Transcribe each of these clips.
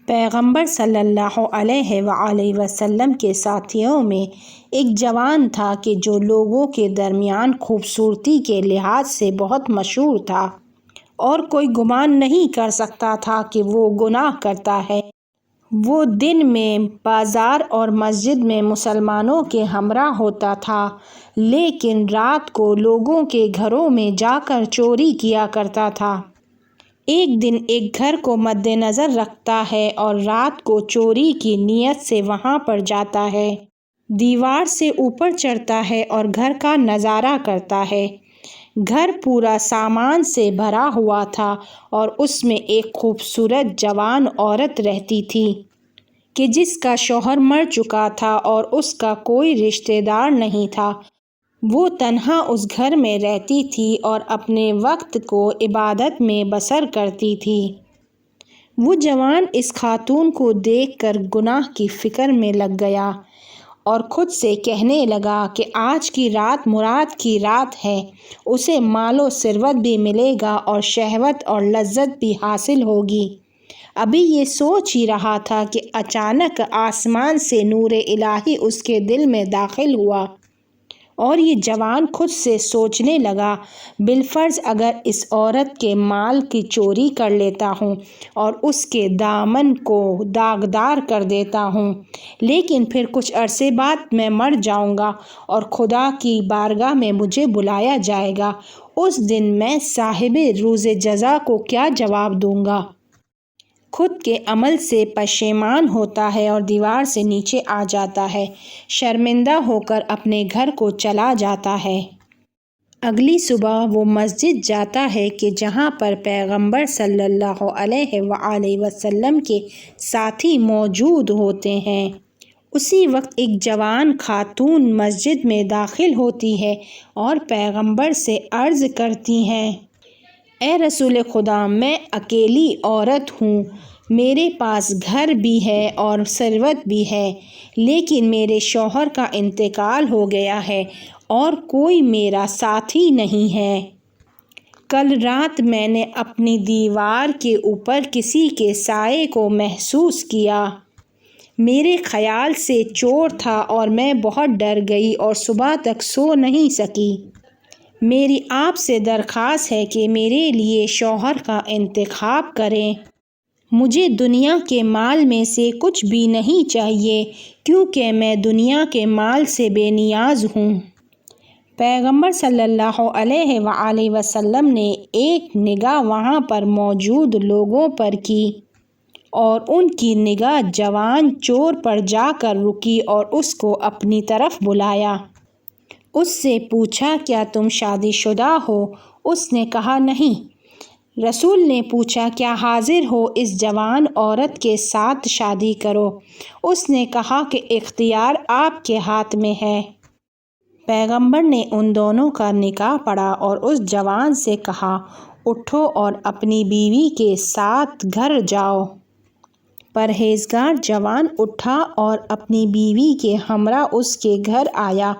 پیغمبر صلی اللہ علیہ وآلہ وسلم کے ساتھیوں میں ایک جوان تھا کہ جو لوگوں کے درمیان خوبصورتی کے لحاظ سے بہت مشہور تھا اور کوئی گمان نہیں کر سکتا تھا کہ وہ گناہ کرتا ہے۔ وہ دن میں بازار اور مسجد میں مسلمانوں کے ہمراہ ہوتا تھا، لیکن رات کو لوگوں کے گھروں میں جا کر چوری کیا کرتا تھا۔ ایک دن ایک گھر کو مد نظر رکھتا ہے اور رات کو چوری کی نیت سے وہاں پر جاتا ہے، دیوار سے اوپر چڑھتا ہے اور گھر کا نظارہ کرتا ہے۔ گھر پورا سامان سے بھرا ہوا تھا اور اس میں ایک خوبصورت جوان عورت رہتی تھی کہ جس کا شوہر مر چکا تھا اور اس کا کوئی رشتہ دار نہیں تھا۔ وہ تنہا اس گھر میں رہتی تھی اور اپنے وقت کو عبادت میں بسر کرتی تھی۔ وہ جوان اس خاتون کو دیکھ کر گناہ کی فکر میں لگ گیا اور خود سے کہنے لگا کہ آج کی رات مراد کی رات ہے، اسے مال و ثروت بھی ملے گا اور شہوت اور لذت بھی حاصل ہوگی۔ ابھی یہ سوچ ہی رہا تھا کہ اچانک آسمان سے نور الہی اس کے دل میں داخل ہوا اور یہ جوان خود سے سوچنے لگا، بالفرض اگر اس عورت کے مال کی چوری کر لیتا ہوں اور اس کے دامن کو داغدار کر دیتا ہوں، لیکن پھر کچھ عرصے بعد میں مر جاؤں گا اور خدا کی بارگاہ میں مجھے بلایا جائے گا، اس دن میں صاحب روز جزا کو کیا جواب دوں گا؟ خود کے عمل سے پشیمان ہوتا ہے اور دیوار سے نیچے آ جاتا ہے، شرمندہ ہو کر اپنے گھر کو چلا جاتا ہے۔ اگلی صبح وہ مسجد جاتا ہے کہ جہاں پر پیغمبر صلی اللہ علیہ وآلہ وسلم کے ساتھی موجود ہوتے ہیں۔ اسی وقت ایک جوان خاتون مسجد میں داخل ہوتی ہے اور پیغمبر سے عرض کرتی ہیں، اے رسول خدا، میں اکیلی عورت ہوں، میرے پاس گھر بھی ہے اور ثروت بھی ہے، لیکن میرے شوہر کا انتقال ہو گیا ہے اور کوئی میرا ساتھی نہیں ہے۔ کل رات میں نے اپنی دیوار کے اوپر کسی کے سائے کو محسوس کیا، میرے خیال سے چور تھا اور میں بہت ڈر گئی اور صبح تک سو نہیں سکی۔ میری آپ سے درخواست ہے کہ میرے لیے شوہر کا انتخاب کریں۔ مجھے دنیا کے مال میں سے کچھ بھی نہیں چاہیے کیونکہ میں دنیا کے مال سے بے نیاز ہوں۔ پیغمبر صلی اللہ علیہ وآلہ وسلم نے ایک نگاہ وہاں پر موجود لوگوں پر کی اور ان کی نگاہ جوان چور پر جا کر رکی اور اس کو اپنی طرف بلایا۔ اس سے پوچھا، کیا تم شادی شدہ ہو؟ اس نے کہا، نہیں۔ رسول نے پوچھا، کیا حاضر ہو اس جوان عورت کے ساتھ شادی کرو؟ اس نے کہا کہ اختیار آپ کے ہاتھ میں ہے۔ پیغمبر نے ان دونوں کا نکاح پڑھا اور اس جوان سے کہا، اٹھو اور اپنی بیوی کے ساتھ گھر جاؤ۔ پرہیزگار جوان اٹھا اور اپنی بیوی کے ہمراہ اس کے گھر آیا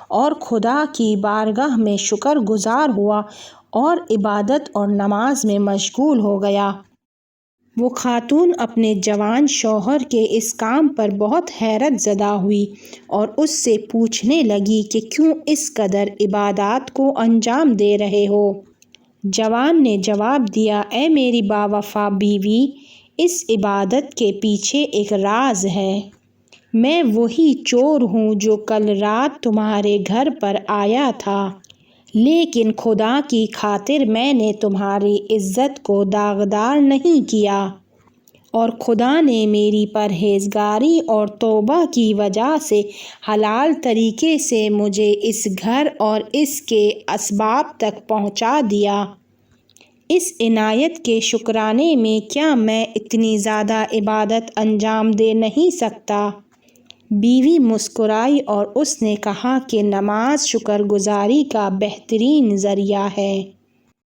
اور خدا کی بارگاہ میں شکر گزار ہوا اور عبادت اور نماز میں مشغول ہو گیا۔ وہ خاتون اپنے جوان شوہر کے اس کام پر بہت حیرت زدہ ہوئی اور اس سے پوچھنے لگی کہ کیوں اس قدر عبادات کو انجام دے رہے ہو؟ جوان نے جواب دیا، اے میری باوفا بیوی، اس عبادت کے پیچھے ایک راز ہے۔ میں وہی چور ہوں جو کل رات تمہارے گھر پر آیا تھا، لیکن خدا کی خاطر میں نے تمہاری عزت کو داغدار نہیں کیا اور خدا نے میری پرہیزگاری اور توبہ کی وجہ سے حلال طریقے سے مجھے اس گھر اور اس کے اسباب تک پہنچا دیا۔ اس عنایت کے شکرانے میں کیا میں اتنی زیادہ عبادت انجام دے نہیں سکتا؟ بیوی مسکرائی اور اس نے کہا کہ نماز شکر گزاری کا بہترین ذریعہ ہے۔